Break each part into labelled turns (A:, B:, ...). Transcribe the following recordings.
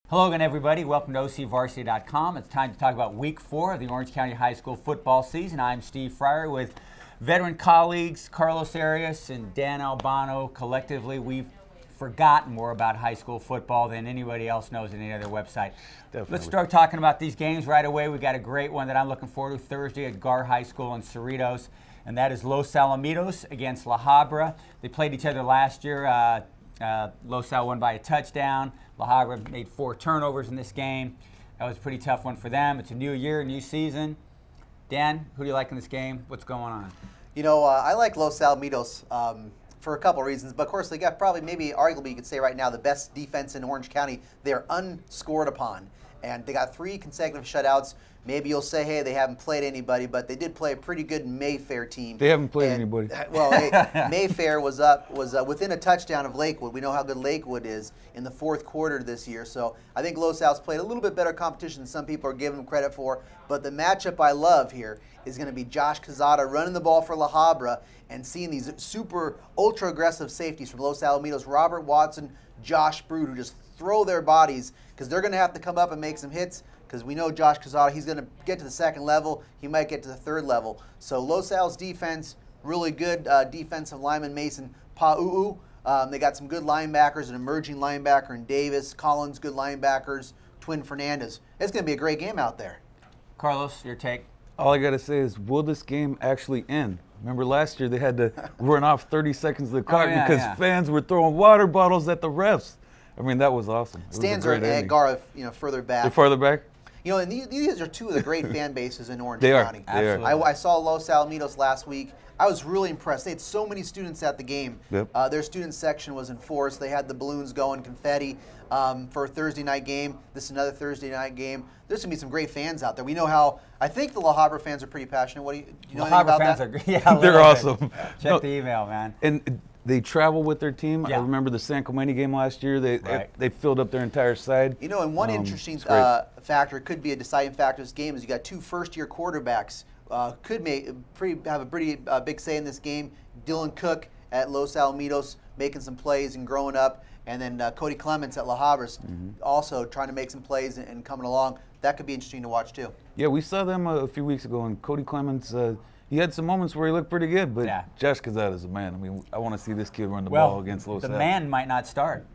A: Hello again, everybody. Welcome to OCVarsity.com. It's time to talk about Week 4 of the Orange County High School football season. I'm Steve Fryer with veteran colleagues Carlos Arias and Dan Albano. Collectively, we've forgotten more about high school football than anybody else knows in any other website.
B: Definitely.
A: Let's start talking about these games right away. We got a great one that I'm looking forward to Thursday at Gar High School in Cerritos, and that is Los Alamitos against La Habra. They played each other last year. Los Al won by a touchdown. La Habra made 4 turnovers in this game. That was a pretty tough one for them. It's a new year, new season. Dan, who do you like in this game? What's going on?
C: You know, I like Los Alamitos for a couple reasons, but of course they got probably, maybe arguably you could say right now, the best defense in Orange County. They're unscored upon, and they got 3 consecutive shutouts. Maybe you'll say, hey, they haven't played anybody, but they did play a pretty good Mayfair team.
B: They haven't played anybody.
C: Well, Mayfair was within a touchdown of Lakewood. We know how good Lakewood is in the 4th quarter this year. So I think Los Al's played a little bit better competition than some people are giving them credit for. But the matchup I love here is going to be Josh Quezada running the ball for La Habra and seeing these super ultra aggressive safeties from Los Alamitos, Robert Watson, Josh Brood, who just throw their bodies because they're going to have to come up and make some hits. Because we know Josh Quezada, he's going to get to the 2nd level. He might get to the 3rd level. So Los Al's defense, really good defensive lineman Mason Pa'u'u. They got some good linebackers, an emerging linebacker in Davis, Collins, good linebackers, Twin Fernandez. It's going to be a great game out there.
A: Carlos, your take?
B: All I got to say is, will this game actually end? Remember last year they had to run off 30 seconds of the clock because fans were throwing water bottles at the refs. I mean, that was awesome.
C: Stands are at Gar, further back.
B: They're farther back?
C: You know, and these are 2 of the great fan bases in Orange
B: They
C: County.
B: They are.
C: I saw Los Alamitos last week. I was really impressed. They had so many students at the game.
B: Yep.
C: Their student section was in force. They had the balloons going, confetti for a Thursday night game. This is another Thursday night game. There's going to be some great fans out there. We know how, I think the La Habra fans are pretty passionate. What do you know anything about
A: fans
C: that?
A: Yeah,
B: they're awesome.
A: Check the email, man.
B: And they travel with their team.
A: Yeah.
B: I remember the San Clemente game last year. They filled up their entire side.
C: You know, and one interesting factor, could be a deciding factor of this game, is you got 2 first-year quarterbacks could have a pretty big say in this game. Dylan Cook at Los Alamitos making some plays and growing up, and then Cody Clements at La Habra also trying to make some plays and coming along. That could be interesting to watch too.
B: Yeah, we saw them a few weeks ago, and Cody Clements, he had some moments where he looked pretty good, but Josh Quezada is a man. I mean, I want to see this kid run the ball against Los Al.
A: The man might not start.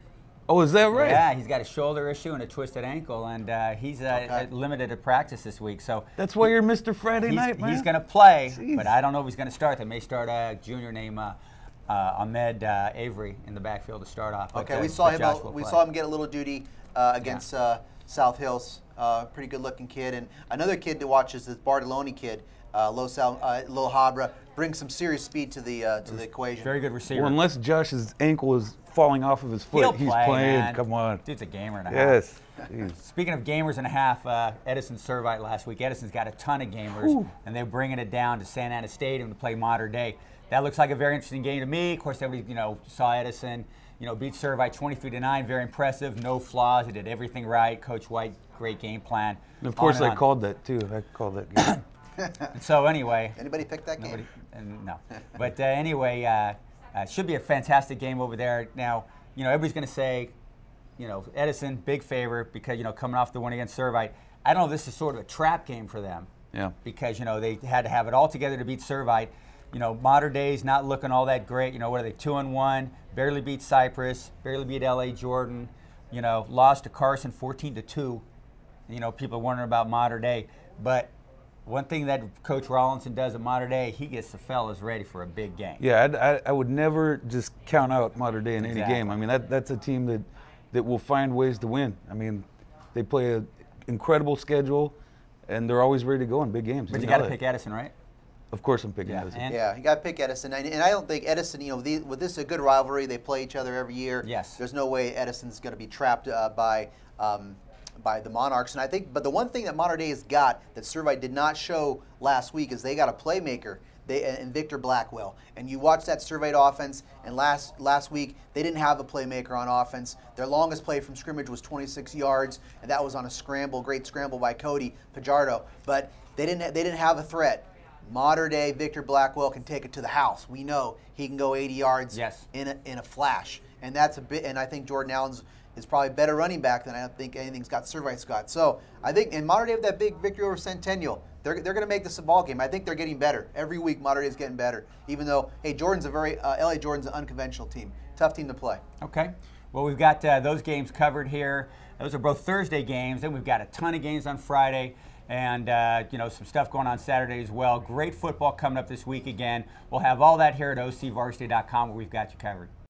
B: Oh, is that right?
A: Yeah, he's got a shoulder issue and a twisted ankle, and he's limited to practice this week. So
B: that's why you're Mr. Friday Night, man.
A: He's going to play, but I don't know if he's going to start. They may start a junior named Ahmed Avery in the backfield to start off.
C: Okay, we saw him get a little duty against South Hills. Pretty good-looking kid, and another kid to watch is this Bartoloni kid. La Habra brings some serious speed to the equation.
A: Very good receiver.
B: Well, unless Josh's ankle is falling off of his foot, he's playing.
A: Man.
B: Come on.
A: Dude's a gamer and a
B: half.
A: Yes. Speaking of gamers and a half, Edison Servite last week. Edison's got a ton of gamers, and they're bringing it down to Santa Ana Stadium to play Modern Day. That looks like a very interesting game to me. Of course, everybody saw Edison beat Servite 23-9. Very impressive. No flaws. They did everything right. Coach White, great game plan.
B: And of course, I called that too. I called that game.
A: So anyway,
C: anybody pick that game?
A: No. But anyway, it should be a fantastic game over there. Now, everybody's going to say, Edison, big favorite because coming off the win against Servite. I don't know. This is sort of a trap game for them.
B: Yeah.
A: Because they had to have it all together to beat Servite. Modern Day's not looking all that great. What are they? 2-1. Barely beat Cypress. Barely beat L.A. Jordan. Lost to Carson 14-2. People are wondering about Modern Day, but one thing that Coach Rawlinson does at Modern Day, he gets the fellas ready for a big game.
B: Yeah, I would never just count out Modern Day in any game. I mean, that's a team that will find ways to win. I mean, they play an incredible schedule, and they're always ready to go in big games.
A: But you got to pick Edison, right?
B: Of course I'm picking Edison.
C: Yeah, you got to pick Edison. And I don't think Edison, with this a good rivalry, they play each other every year.
A: Yes.
C: There's no way Edison's going to be trapped by the Monarchs. And I think, but the one thing that Modern Day has got that Servite did not show last week is they got a playmaker. And Victor Blackwell. And you watch that Servite offense, and last week they didn't have a playmaker on offense. Their longest play from scrimmage was 26 yards, and that was on a scramble, great scramble by Cody Pajardo. But they didn't have a threat. Modern Day Victor Blackwell can take it to the house. We know he can go 80 yards in a flash, and that's a bit. And I think Jordan Allen's is probably a better running back than I think anything Scott Servite's got. So I think, and Mater Dei have that big victory over Centennial. They're going to make this a ball game. I think they're getting better. Every week Mater Dei is getting better, even though, hey, Jordan's a very, LA Jordan's an unconventional team. Tough team to play.
A: Okay. Well, we've got those games covered here. Those are both Thursday games. Then we've got a ton of games on Friday. And, some stuff going on Saturday as well. Great football coming up this week again. We'll have all that here at OCVarsity.com where we've got you covered.